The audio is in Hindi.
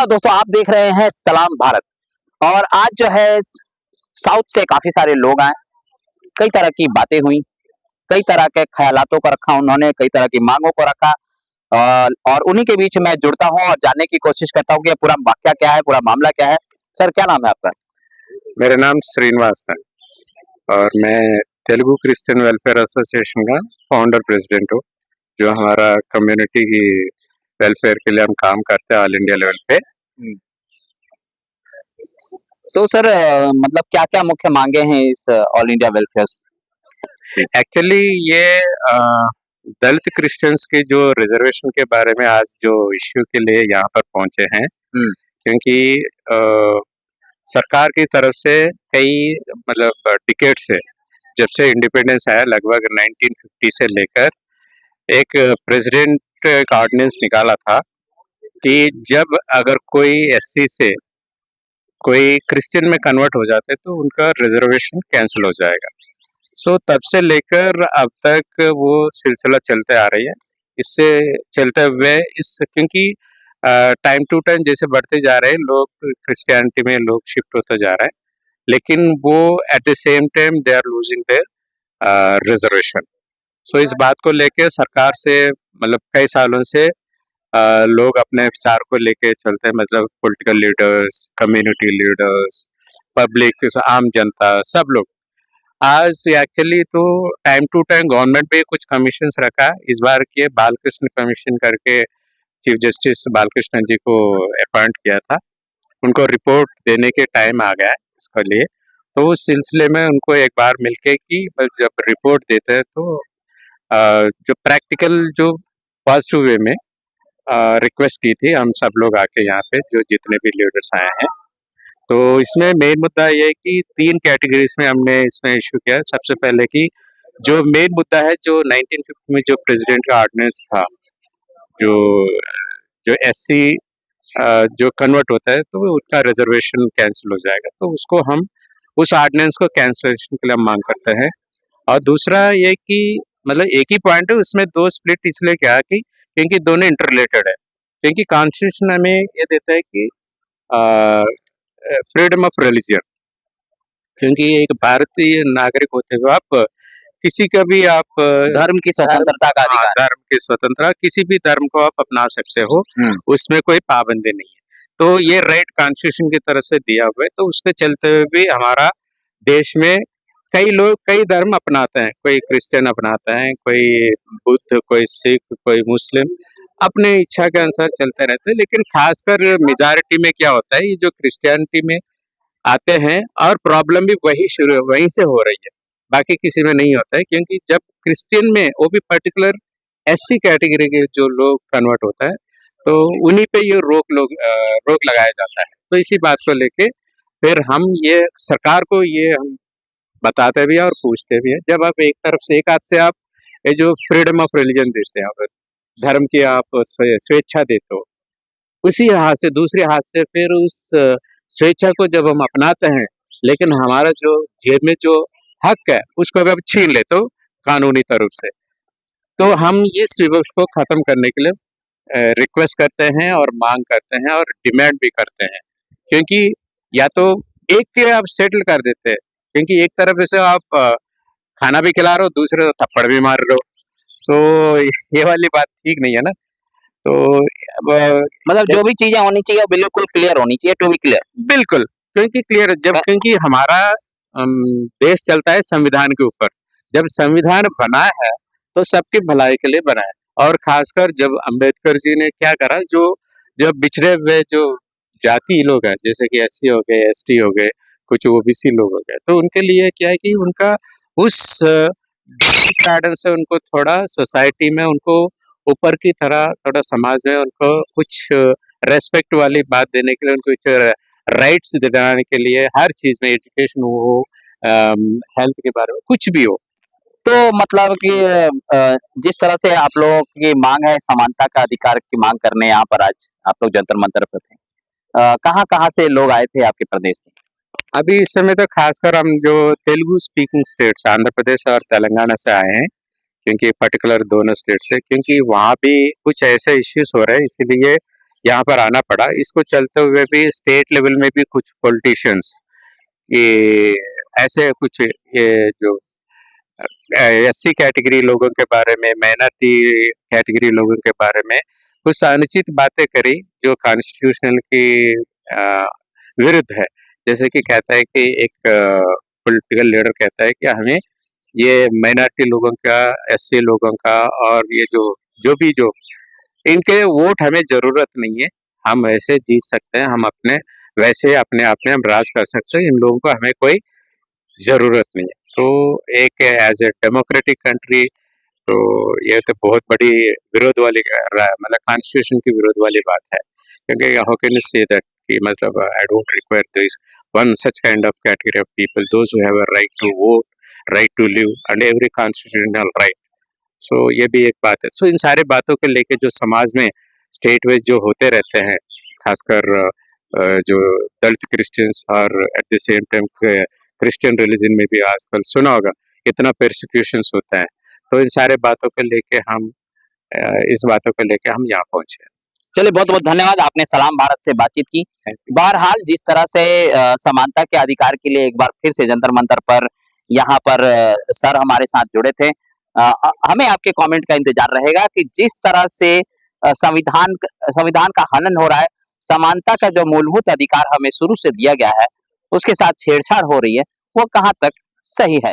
नमस्कार दोस्तों, आप देख रहे हैं सलाम भारत। और आज जो है साउथ से काफ़ी सारे लोग आए, कई तरह की बातें हुई, कई तरह के ख़यालातों को रखा उन्होंने, कई तरह की माँगों को रखा। और उन्हीं के बीच मैं जुड़ता हूँ और जानने की कोशिश करता हूँ कि ये पूरा वाक़या क्या है, पूरा मामला क्या है। सर, क्या नाम है आपका? मेरा नाम श्रीनिवास है और मैं तेलुगु क्रिश्चियन वेलफेयर एसोसिएशन का फाउंडर प्रेसिडेंट हूँ, जो हमारा कम्युनिटी की वेलफेयर के लिए हम काम करते हैं ऑल इंडिया लेवल पे। तो सर मतलब क्या-क्या मुख्य माँगे हैं इस ऑल इंडिया वेलफेयर? एक्चुअली ये दलित क्रिश्चियंस के जो रिजर्वेशन के बारे में आज जो इश्यू के लिए यहाँ पर पहुंचे हैं, क्योंकि सरकार की तरफ से कई मतलब डिकेड से जब से इंडिपेंडेंस आया लगभग 1950 से लेकर एक प्रेसिडेंट का ऑर्डिनेंस निकाला था कि जब अगर कोई एससी से कोई क्रिश्चियन में कन्वर्ट हो जाते तो उनका रिजर्वेशन कैंसिल हो जाएगा। सो तब से लेकर अब तक वो सिलसिला चलते आ रही है। इससे चलते हुए क्योंकि टाइम टू टाइम जैसे बढ़ते जा रहे हैं लोग, क्रिश्चियनिटी में लोग शिफ्ट होते जा रहे हैं, लेकिन वो at the same time they are losing their reservation. So इस बात को लेके सरकार से मतलब कई सालों से लोग अपने विचार को लेके चलते हैं, मतलब political leaders, community leaders, public, आम जनता, सब लोग। आज एक्चुअली तो टाइम टू टाइम गवर्नमेंट भी कुछ कमीशंस रखा है। इस बार के बालकृष्ण कमीशन करके चीफ जस्टिस बालकृष्ण जी को अपॉइंट किया था, उनको रिपोर्ट देने के टाइम आ गया है उसके लिए। तो उस सिलसिले में उनको एक बार मिलके कि जब रिपोर्ट देते हैं तो जो प्रैक्टिकल जो पॉजिटिव वे में रिक्वेस्ट की थी हम सब लोग आके यहाँ पे जो जितने भी लीडर्स आए हैं। तो इसमें मेन मुद्दा ये है कि 3 कैटेगरीज में हमने इसमें इशू किया। सबसे पहले कि जो मेन मुद्दा है, जो 1950 में जो प्रेसिडेंट का ऑर्डिनेंस था, जो जो एससी जो कन्वर्ट होता है तो उसका रिजर्वेशन कैंसिल हो जाएगा, तो उसको हम उस ऑर्डिनेंस को कैंसिलेशन के लिए हम मांग करते हैं। और दूसरा ये कि मतलब एक ही पॉइंट है, उसमें 2 स्प्लिट इसलिए क्या कि क्योंकि दोनों इंटररिलेटेड है। क्योंकि कॉन्स्टिट्यूशन हमें ये देता है कि फ्रीडम ऑफ रिलीजन, क्योंकि एक भारतीय नागरिक होते हुए आप किसी का भी आप धर्म की स्वतंत्रता का अधिकार। धर्म की स्वतंत्रता, किसी भी धर्म को आप अपना सकते हो, उसमें कोई पाबंदी नहीं है। तो ये राइट कॉन्स्टिट्यूशन की तरफ से दिया हुआ है। तो उसके चलते हुए भी हमारा देश में कई लोग कई धर्म अपनाते हैं, कोई क्रिश्चियन अपनाता है, कोई बुद्ध, कोई सिख, कोई मुस्लिम, अपने इच्छा के अनुसार चलते रहते हैं। लेकिन खासकर मेजॉरिटी में क्या होता है, ये जो क्रिश्चियनिटी में आते हैं और प्रॉब्लम भी वहीं से हो रही है, बाकी किसी में नहीं होता है। क्योंकि जब क्रिश्चियन में वो भी पर्टिकुलर एससी कैटेगरी के जो लोग कन्वर्ट होता है तो उन्हीं पे ये रोक लगाया जाता है। तो इसी बात को लेके फिर हम ये सरकार को ये हम बताते भी हैं और पूछते भी हैं। जब आप एक तरफ से एक हाथ से आप ये जो फ्रीडम ऑफ रिलीजन देते हैं, आप धर्म की आप स्वेच्छा देते हो, उसी हाथ से दूसरे हाथ से फिर उस स्वेच्छा को जब हम अपनाते हैं, लेकिन हमारा जो जेब में जो हक है उसको अगर छीन लेते हो कानूनी तरफ से, तो हम इस विवश को खत्म करने के लिए रिक्वेस्ट करते हैं और मांग करते हैं और डिमांड भी करते हैं। क्योंकि या तो एक के आप सेटल कर देते हैं, क्योंकि एक तरफ से आप खाना भी खिला रहे हो, दूसरे तो थप्पड़ भी मार रहे हो, तो ये वाली बात ठीक नहीं है ना। तो मतलब जो भी चीजें होनी चाहिए बिल्कुल क्लियर होनी चाहिए, टू बी क्लियर। बिल्कुल, क्योंकि क्लियर जब क्योंकि हमारा देश चलता है संविधान के ऊपर। जब संविधान बना है तो सबकी भलाई के लिए बना है। और खासकर जब अम्बेडकर जी ने क्या करा, जो बिछड़े हुए जो जाति लोग हैं, जैसे कि एससी हो गए, एसटी हो गए, कुछ ओबीसी लोग हो गए, तो उनके लिए क्या है कि उनका उस पैटर्न से उनको थोड़ा सोसाइटी में उनको ऊपर की तरह थोड़ा समाज में उनको कुछ रेस्पेक्ट वाली बात देने के लिए, उनको कुछ राइट्स दिलाने के लिए, हर चीज में एजुकेशन हो, हेल्थ के बारे में कुछ भी हो। तो मतलब कि जिस तरह से आप लोगों की मांग है समानता का अधिकार की मांग करने यहाँ पर आज आप लोग जंतर मंतर पे थे, कहाँ-कहाँ से लोग आए थे आपके प्रदेश के? अभी इस समय तो खासकर हम जो तेलुगु स्पीकिंग स्टेट्स आंध्र प्रदेश और तेलंगाना से आए हैं, क्योंकि पर्टिकुलर दोनों स्टेट से, क्योंकि वहाँ भी कुछ ऐसे इश्यूज हो रहे हैं, इसीलिए यहाँ पर आना पड़ा। इसको चलते हुए भी स्टेट लेवल में भी कुछ पॉलिटिशियंस ये ऐसे कुछ ये जो एससी कैटेगरी लोगों के बारे में, माइनॉरिटी कैटेगरी लोगों के बारे में कुछ अनुचित बातें करी जो कॉन्स्टिट्यूशनल की विरुद्ध है। जैसे कि कहता है कि एक पॉलिटिकल लीडर कहता है कि हमें ये माइनॉरिटी लोगों का, एससी लोगों का और ये जो इनके वोट हमें जरूरत नहीं है, हम वैसे जीत सकते हैं, हम अपने वैसे अपने आप में हम राज कर सकते हैं, इन लोगों को हमें कोई जरूरत नहीं है। तो एक एज ए डेमोक्रेटिक कंट्री तो ये तो बहुत बड़ी विरोध वाली मतलब कॉन्स्टिट्यूशन की विरोध वाली बात है, क्योंकि how can you say that कि मतलब I don't require this one such kind of category of people those who have a right to vote, right to live and every constitutional right. So ये भी एक बात है। सो इन सारी बातों को लेके जो समाज में स्टेट वाइज जो होते रहते हैं, खासकर जो दलित क्रिश्चियंस और eight the same time Christian religion में भी आजकल सुना होगा इतना परसिक्यूशंस होता है। तो इन सारे बातों को लेके हम इस बातों को लेके हम यहाँ पहुंचे। चलिए, बहुत बहुत धन्यवाद, आपने सलाम भारत से बातचीत की। बहरहाल जिस तरह से समानता के अधिकार के लिए एक बार फिर से जंतर मंतर पर यहाँ पर सर हमारे साथ जुड़े थे। हमें आपके कमेंट का इंतजार रहेगा कि जिस तरह से संविधान का हनन हो रहा है, समानता का जो मूलभूत अधिकार हमें शुरू से दिया गया है उसके साथ छेड़छाड़ हो रही है, वो कहाँ तक सही है।